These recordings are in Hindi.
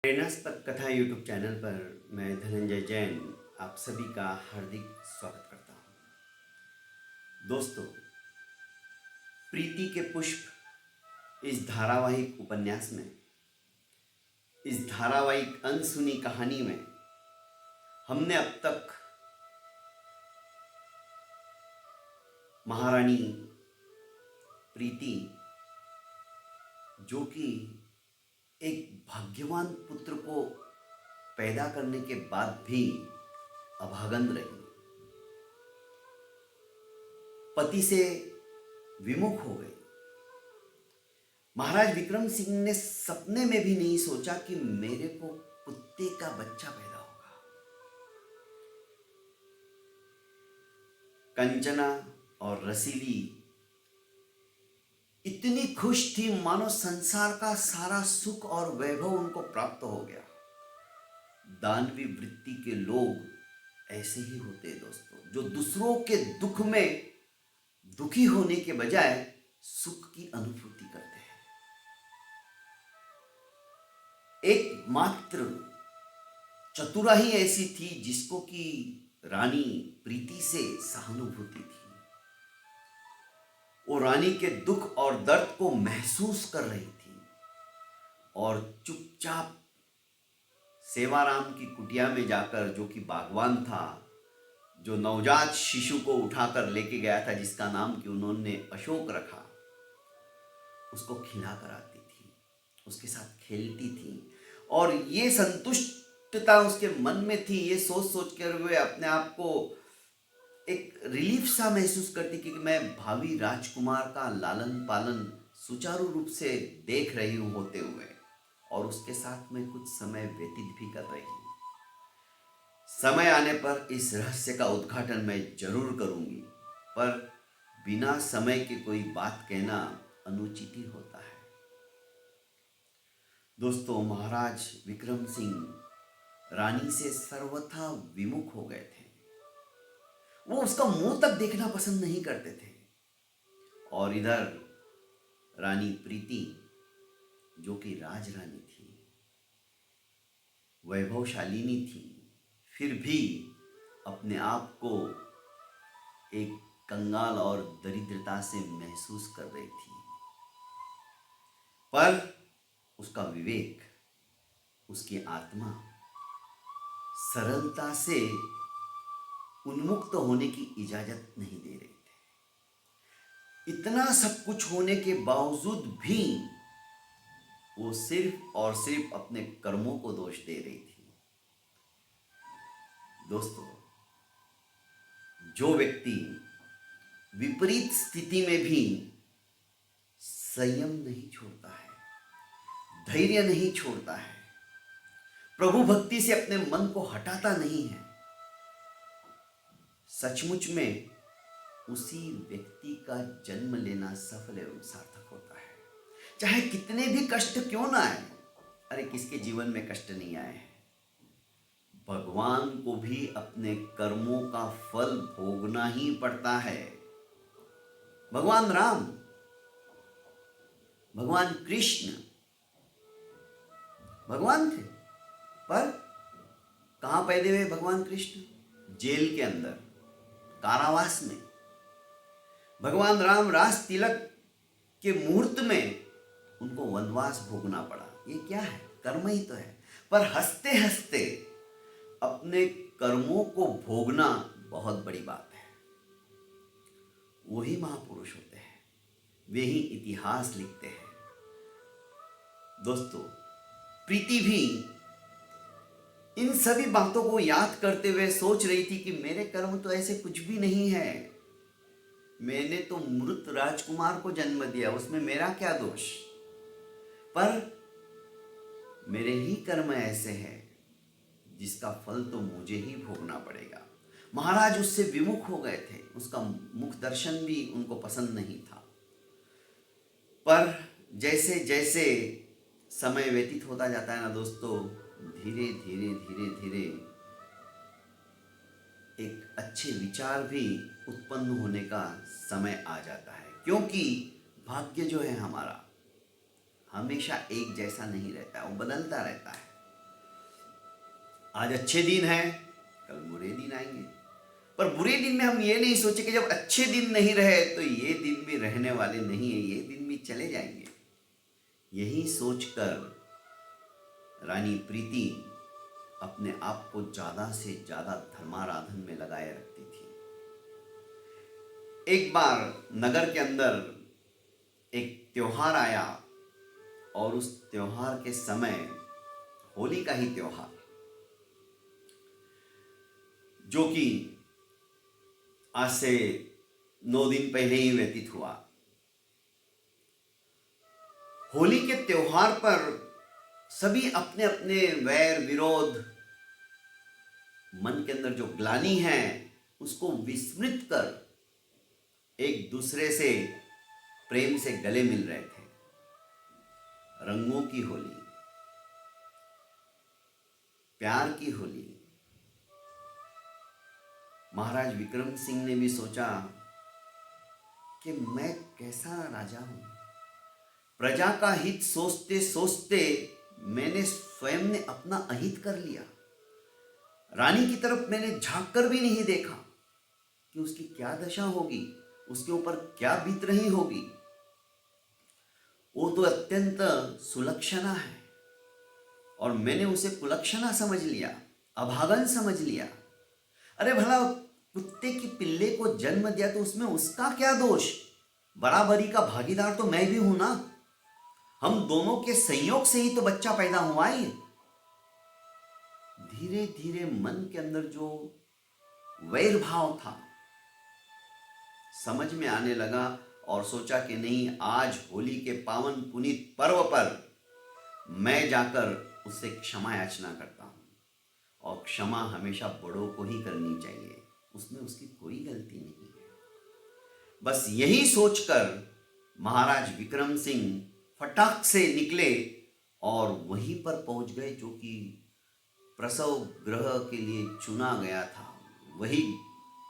प्रेरणास्पद कथा यूट्यूब चैनल पर मैं धनंजय जैन आप सभी का हार्दिक स्वागत करता हूँ। दोस्तों, प्रीति के पुष्प इस धारावाहिक उपन्यास में, इस धारावाहिक अनसुनी कहानी में हमने अब तक महारानी प्रीति, जो कि एक भाग्यवान पुत्र को पैदा करने के बाद भी अभागन रही, पति से विमुख हो गई। महाराज विक्रम सिंह ने सपने में भी नहीं सोचा कि मेरे को कुत्ते का बच्चा पैदा होगा। कंचना और रसीली इतनी खुश थी मानो संसार का सारा सुख और वैभव उनको प्राप्त हो गया। दानवी वृत्ति के लोग ऐसे ही होते हैं दोस्तों, जो दूसरों के दुख में दुखी होने के बजाय सुख की अनुभूति करते हैं। एकमात्र चतुरा ही ऐसी थी जिसको कि रानी प्रीति से सहानुभूति थी। वो रानी के दुख और दर्द को महसूस कर रही थी और चुपचाप सेवाराम की कुटिया में जाकर, जो कि बागवान था, जो नवजात शिशु को उठाकर लेके गया था, जिसका नाम कि उन्होंने अशोक रखा, उसको खिलाकर आती थी, उसके साथ खेलती थी और ये संतुष्टता उसके मन में थी। ये सोच सोच कर वे अपने आप को एक रिलीफ सा महसूस करती कि मैं भावी राजकुमार का लालन पालन सुचारू रूप से देख रही हूँ होते हुए, और उसके साथ में कुछ समय व्यतीत भी कर रही हूँ। समय आने पर इस रहस्य का उद्घाटन मैं जरूर करूंगी, पर बिना समय के कोई बात कहना अनुचित ही होता है। दोस्तों, महाराज विक्रम सिंह रानी से सर्वथा विमुख हो गए थे। वो उसका मुंह तक देखना पसंद नहीं करते थे। और इधर रानी प्रीति, जो कि राजरानी थी, वैभवशालिनी थी, फिर भी अपने आप को एक कंगाल और दरिद्रता से महसूस कर रही थी। पर उसका विवेक, उसकी आत्मा सरलता से उन्मुक्त होने की इजाजत नहीं दे रही थी। इतना सब कुछ होने के बावजूद भी वो सिर्फ और सिर्फ अपने कर्मों को दोष दे रही थी। दोस्तों, जो व्यक्ति विपरीत स्थिति में भी संयम नहीं छोड़ता है, धैर्य नहीं छोड़ता है, प्रभु भक्ति से अपने मन को हटाता नहीं है, सचमुच में उसी व्यक्ति का जन्म लेना सफल एवं सार्थक होता है। चाहे कितने भी कष्ट क्यों ना आए। अरे, किसके जीवन में कष्ट नहीं आए हैं? भगवान को भी अपने कर्मों का फल भोगना ही पड़ता है। भगवान राम, भगवान कृष्ण भगवान थे, पर कहां पैदा हुए भगवान कृष्ण? जेल के अंदर, कारावास में। भगवान राम रास तिलक के मुहूर्त में उनको वनवास भोगना पड़ा। ये क्या है? कर्म ही तो है। पर हंसते हंसते अपने कर्मों को भोगना बहुत बड़ी बात है। वही महापुरुष होते हैं, वे ही इतिहास लिखते हैं। दोस्तों, प्रीति भी इन सभी बातों को याद करते हुए सोच रही थी कि मेरे कर्म तो ऐसे कुछ भी नहीं है। मैंने तो मृत राजकुमार को जन्म दिया, उसमें मेरा क्या दोष? पर मेरे ही कर्म ऐसे हैं जिसका फल तो मुझे ही भोगना पड़ेगा। महाराज उससे विमुख हो गए थे, उसका मुख दर्शन भी उनको पसंद नहीं था। पर जैसे जैसे समय व्यतीत होता जाता है ना दोस्तों, धीरे धीरे धीरे धीरे एक अच्छे विचार भी उत्पन्न होने का समय आ जाता है। क्योंकि भाग्य जो है हमारा, हमेशा एक जैसा नहीं रहता है, वो बदलता रहता है। आज अच्छे दिन हैं, कल बुरे दिन आएंगे। पर बुरे दिन में हम ये नहीं सोचे कि जब अच्छे दिन नहीं रहे तो ये दिन भी रहने वाले नहीं है, ये दिन भी चले जाएंगे। यही सोचकर रानी प्रीति अपने आप को ज्यादा से ज्यादा धर्माराधन में लगाए रखती थी। एक बार नगर के अंदर एक त्योहार आया और उस त्योहार के समय, होली का ही त्योहार, जो कि आज से 9 दिन पहले ही व्यतीत हुआ। होली के त्योहार पर सभी अपने अपने वैर विरोध, मन के अंदर जो ग्लानि है उसको विस्मृत कर एक दूसरे से प्रेम से गले मिल रहे थे। रंगों की होली, प्यार की होली। महाराज विक्रम सिंह ने भी सोचा कि मैं कैसा राजा हूं। प्रजा का हित सोचते सोचते मैंने स्वयं ने अपना अहित कर लिया। रानी की तरफ मैंने झांक कर भी नहीं देखा कि उसकी क्या दशा होगी, उसके ऊपर क्या बीत रही होगी। वो तो अत्यंत सुलक्षणा है और मैंने उसे कुलक्षणा समझ लिया, अभागन समझ लिया। अरे भला कुत्ते की पिल्ले को जन्म दिया तो उसमें उसका क्या दोष? बराबरी का भागीदार तो मैं भी हूं ना। हम दोनों के संयोग से ही तो बच्चा पैदा हुआ है। धीरे धीरे मन के अंदर जो वैर भाव था समझ में आने लगा और सोचा कि नहीं, आज होली के पावन पुनीत पर्व पर मैं जाकर उससे क्षमा याचना करता हूं। और क्षमा हमेशा बड़ों को ही करनी चाहिए, उसमें उसकी कोई गलती नहीं है। बस यही सोचकर महाराज विक्रम सिंह फटाक से निकले और वहीं पर पहुंच गए जो कि प्रसव गृह के लिए चुना गया था। वही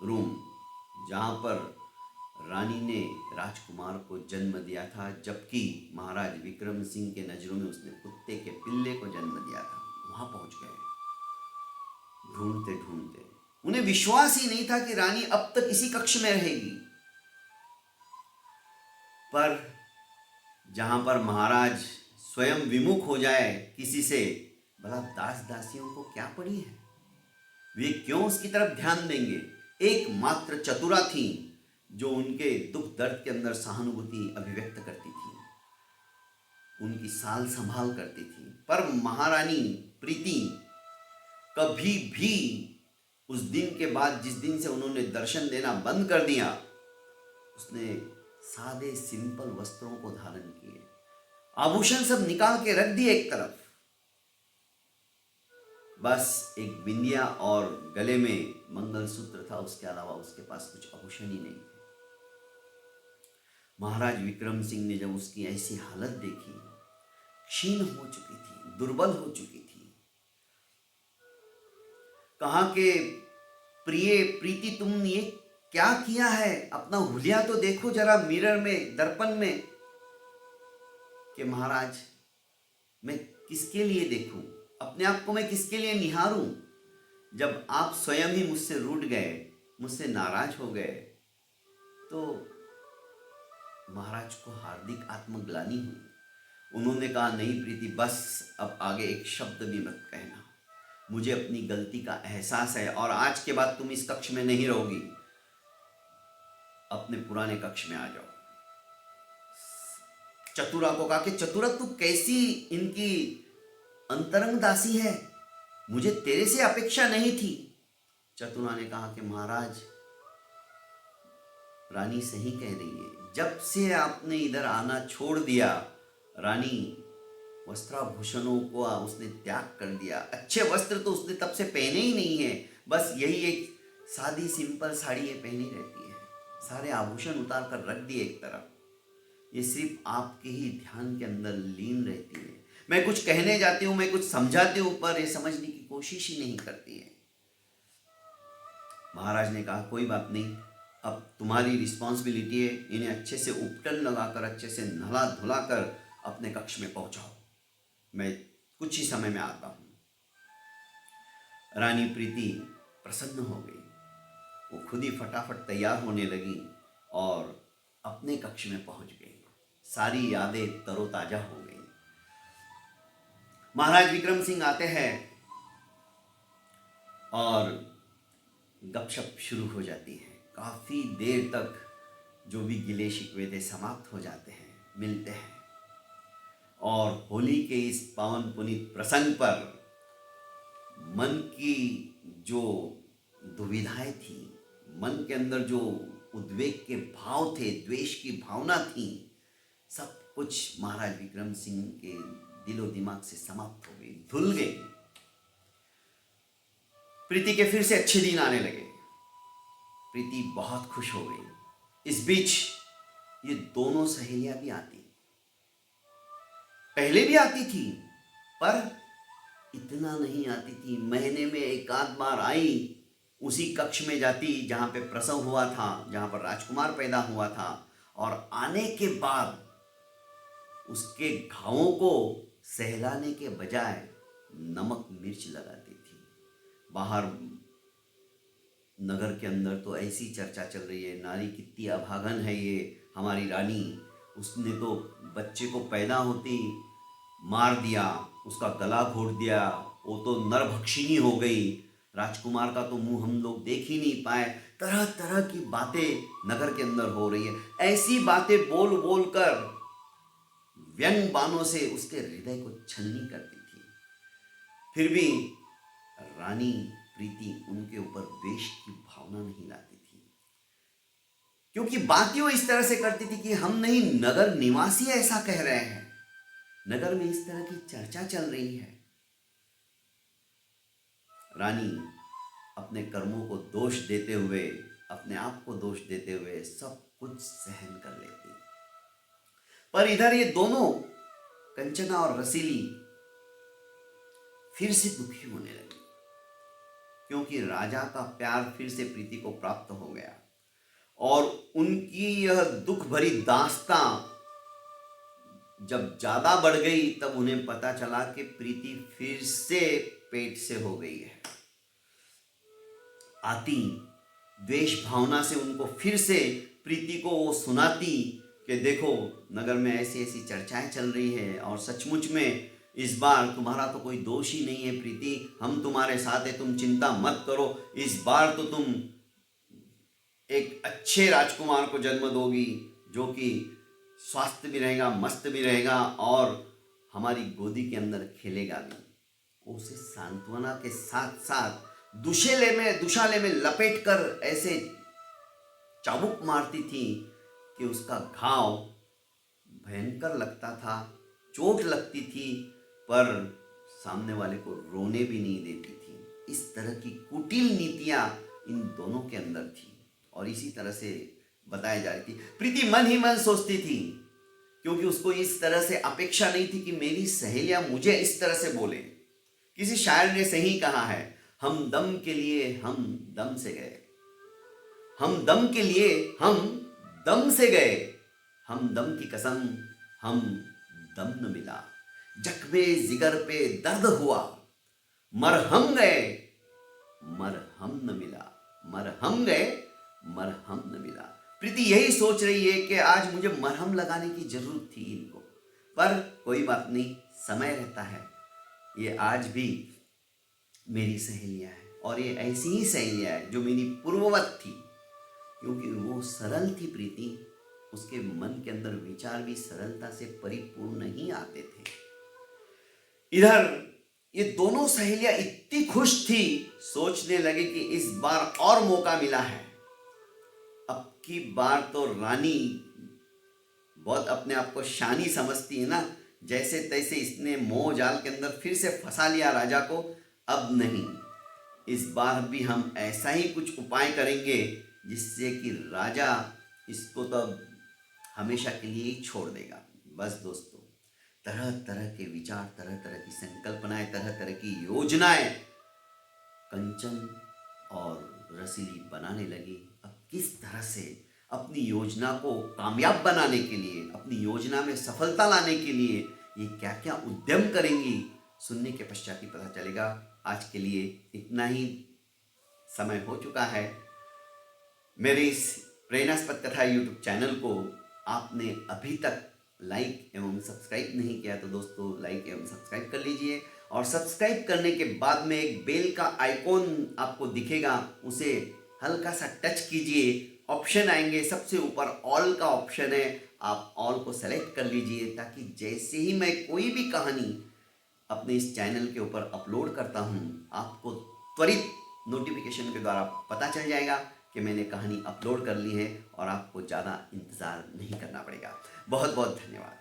रूम जहां पर रानी ने राजकुमार को जन्म दिया था, जबकि महाराज विक्रम सिंह के नजरों में उसने कुत्ते के पिल्ले को जन्म दिया था। वहां पहुंच गए ढूंढते ढूंढते। उन्हें विश्वास ही नहीं था कि रानी अब तक इसी कक्ष में रहेगी। पर जहां पर महाराज स्वयं विमुख हो जाए किसी से, भला दास दासियों को क्या पड़ी है, वे क्यों उसकी तरफ ध्यान देंगे। एकमात्र चतुरा थी जो उनके दुख दर्द के अंदर सहानुभूति अभिव्यक्त करती थी, उनकी साल संभाल करती थी। पर महारानी प्रीति कभी भी उस दिन के बाद, जिस दिन से उन्होंने दर्शन देना बंद कर दिया, उसने सादे सिंपल वस्त्रों को धारण किए, आभूषण सब निकाल के रख दिए एक तरफ। बस एक बिंदिया और गले में मंगलसूत्र था, उसके अलावा उसके पास कुछ आभूषण ही नहीं थे। महाराज विक्रम सिंह ने जब उसकी ऐसी हालत देखी, क्षीण हो चुकी थी, दुर्बल हो चुकी थी, कहा कि प्रिय प्रीति, तुम ये क्या किया है? अपना हुलिया तो देखो जरा मिरर में, दर्पण में, कि महाराज मैं किसके लिए देखूं, अपने आप को मैं किसके लिए निहारूं? जब आप स्वयं ही मुझसे रूठ गए, मुझसे नाराज हो गए, तो महाराज को हार्दिक आत्मग्लानि हुई। उन्होंने कहा, नहीं प्रीति, बस अब आगे एक शब्द भी मत कहना, मुझे अपनी गलती का एहसास है और आज के बाद तुम इस कक्ष में नहीं रहोगी, अपने पुराने कक्ष में आ जाओ। चतुरा को कहा कि चतुरा, तू कैसी इनकी अंतरंग दासी है, मुझे तेरे से अपेक्षा नहीं थी। चतुरा ने कहा कि महाराज, रानी सही कह रही है, जब से आपने इधर आना छोड़ दिया, रानी वस्त्राभूषणों को उसने त्याग कर दिया। अच्छे वस्त्र तो उसने तब से पहने ही नहीं है, बस यही एक सादी सिंपल साड़ी ये पहनी रहती है, सारे आभूषण उतार कर रख दिए एक तरफ। ये सिर्फ आपके ही ध्यान के अंदर लीन रहती है। मैं कुछ कहने जाती हूँ, मैं कुछ समझाती हूँ, पर ये समझने की कोशिश ही नहीं करती है। महाराज ने कहा, कोई बात नहीं, अब तुम्हारी रिस्पॉन्सिबिलिटी है, इन्हें अच्छे से उपटन लगाकर, अच्छे से नहला धुला कर अपने कक्ष में पहुंचाओ, मैं कुछ ही समय में आता हूं। रानी प्रीति प्रसन्न हो गई। वो खुद ही फटाफट तैयार होने लगी और अपने कक्ष में पहुंच गई। सारी यादें तरोताजा हो गई। महाराज विक्रम सिंह आते हैं और गपशप शुरू हो जाती है। काफी देर तक जो भी गिले शिकवे थे समाप्त हो जाते हैं, मिलते हैं और होली के इस पावन पुनीत प्रसंग पर मन की जो दुविधाएं थी, मन के अंदर जो उद्वेग के भाव थे, द्वेष की भावना थी, सब कुछ महाराज विक्रम सिंह के दिलो दिमाग से समाप्त हो गई, धुल गई। प्रीति के फिर से अच्छे दिन आने लगे। प्रीति बहुत खुश हो गई। इस बीच ये दोनों सहेलियां भी आती, पहले भी आती थी पर इतना नहीं आती थी। महीने में एक आध बार आई, उसी कक्ष में जाती जहां पे प्रसव हुआ था, जहां पर राजकुमार पैदा हुआ था, और आने के बाद उसके घावों को सहलाने के बजाय नमक मिर्च लगाती थी। बाहर नगर के अंदर तो ऐसी चर्चा चल रही है, नारी कितनी अभागन है ये हमारी रानी, उसने तो बच्चे को पैदा होती मार दिया, उसका गला घोट दिया, वो तो नरभक्षिणी हो गई, राजकुमार का तो मुंह हम लोग देख ही नहीं पाए। तरह तरह की बातें नगर के अंदर हो रही है। ऐसी बातें बोल बोल कर व्यंग बाणों से उसके हृदय को छलनी करती थी। फिर भी रानी प्रीति उनके ऊपर द्वेष की भावना नहीं लाती थी, क्योंकि बात वो इस तरह से करती थी कि हम नहीं, नगर निवासी ऐसा कह रहे हैं, नगर में इस तरह की चर्चा चल रही है। रानी अपने कर्मों को दोष देते हुए, अपने आप को दोष देते हुए सब कुछ सहन कर लेती। पर इधर ये दोनों, कंचना और रसीली, फिर से दुखी होने लगी, क्योंकि राजा का प्यार फिर से प्रीति को प्राप्त हो गया और उनकी यह दुख भरी दास्तां जब ज्यादा बढ़ गई तब उन्हें पता चला कि प्रीति फिर से पेट से हो गई है। आती द्वेष भावना से उनको फिर से प्रीति को वो सुनाती कि देखो नगर में ऐसी ऐसी चर्चाएं चल रही है और सचमुच में इस बार तुम्हारा तो कोई दोष ही नहीं है प्रीति, हम तुम्हारे साथ है, तुम चिंता मत करो, इस बार तो तुम एक अच्छे राजकुमार को जन्म दोगी जो कि स्वास्थ्य भी रहेगा, मस्त भी रहेगा और हमारी गोदी के अंदर खेलेगा भी। उसे सांत्वना के साथ साथ दुशाले में लपेट कर ऐसे चाबुक मारती थी कि उसका घाव भयंकर लगता था, चोट लगती थी, पर सामने वाले को रोने भी नहीं देती थी। इस तरह की कुटिल नीतियां इन दोनों के अंदर थी और इसी तरह से बताया जा रही थी। प्रीति मन ही मन सोचती थी, क्योंकि उसको इस तरह से अपेक्षा नहीं थी कि मेरी सहेलियां मुझे इस तरह से बोले। किसी शायर ने सही कहा है, हम दम के लिए हम दम से गए, हम दम के लिए हम दम से गए, हम दम की कसम हम दम न मिला, जख्मे जिगर पे दर्द हुआ, मरहम गए मरहम न मिला, मरहम गए मरहम न मिला। प्रीति यही सोच रही है कि आज मुझे मरहम लगाने की जरूरत थी इनको, पर कोई बात नहीं, समय रहता है। ये आज भी मेरी सहेलियां हैं और ये ऐसी ही सहेलियां हैं जो मेरी पूर्ववत थी, क्योंकि वो सरल थी प्रीति, उसके मन के अंदर विचार भी सरलता से परिपूर्ण ही आते थे। इधर ये दोनों सहेलियां इतनी खुश थी, सोचने लगे कि इस बार और मौका मिला है। अब की बार तो रानी बहुत अपने आप को शानी समझती है ना, जैसे तैसे इसने मोह जाल के अंदर फिर से फंसा लिया राजा को। अब नहीं, इस बार भी हम ऐसा ही कुछ उपाय करेंगे जिससे कि राजा इसको तो हमेशा के लिए ही छोड़ देगा। बस दोस्तों, तरह तरह के विचार, तरह तरह की संकल्पनाएं, तरह तरह की योजनाएं कंचन और रसीली बनाने लगी। अब किस तरह से अपनी योजना को कामयाब बनाने के लिए, अपनी योजना में सफलता लाने के लिए ये क्या क्या उद्यम करेंगी, सुनने के पश्चात ही पता चलेगा। आज के लिए इतना ही समय हो चुका है। मेरे इस प्रेरणास्पद कथा यूट्यूब चैनल को आपने अभी तक लाइक एवं सब्सक्राइब नहीं किया तो दोस्तों लाइक एवं सब्सक्राइब कर लीजिए, और सब्सक्राइब करने के बाद में एक बेल का आइकॉन आपको दिखेगा, उसे हल्का सा टच कीजिए। ऑप्शन आएंगे, सबसे ऊपर ऑल का ऑप्शन है, आप ऑल को सेलेक्ट कर लीजिए, ताकि जैसे ही मैं कोई भी कहानी अपने इस चैनल के ऊपर अपलोड करता हूँ आपको त्वरित नोटिफिकेशन के द्वारा पता चल जाएगा कि मैंने कहानी अपलोड कर ली है, और आपको ज़्यादा इंतज़ार नहीं करना पड़ेगा। बहुत बहुत धन्यवाद।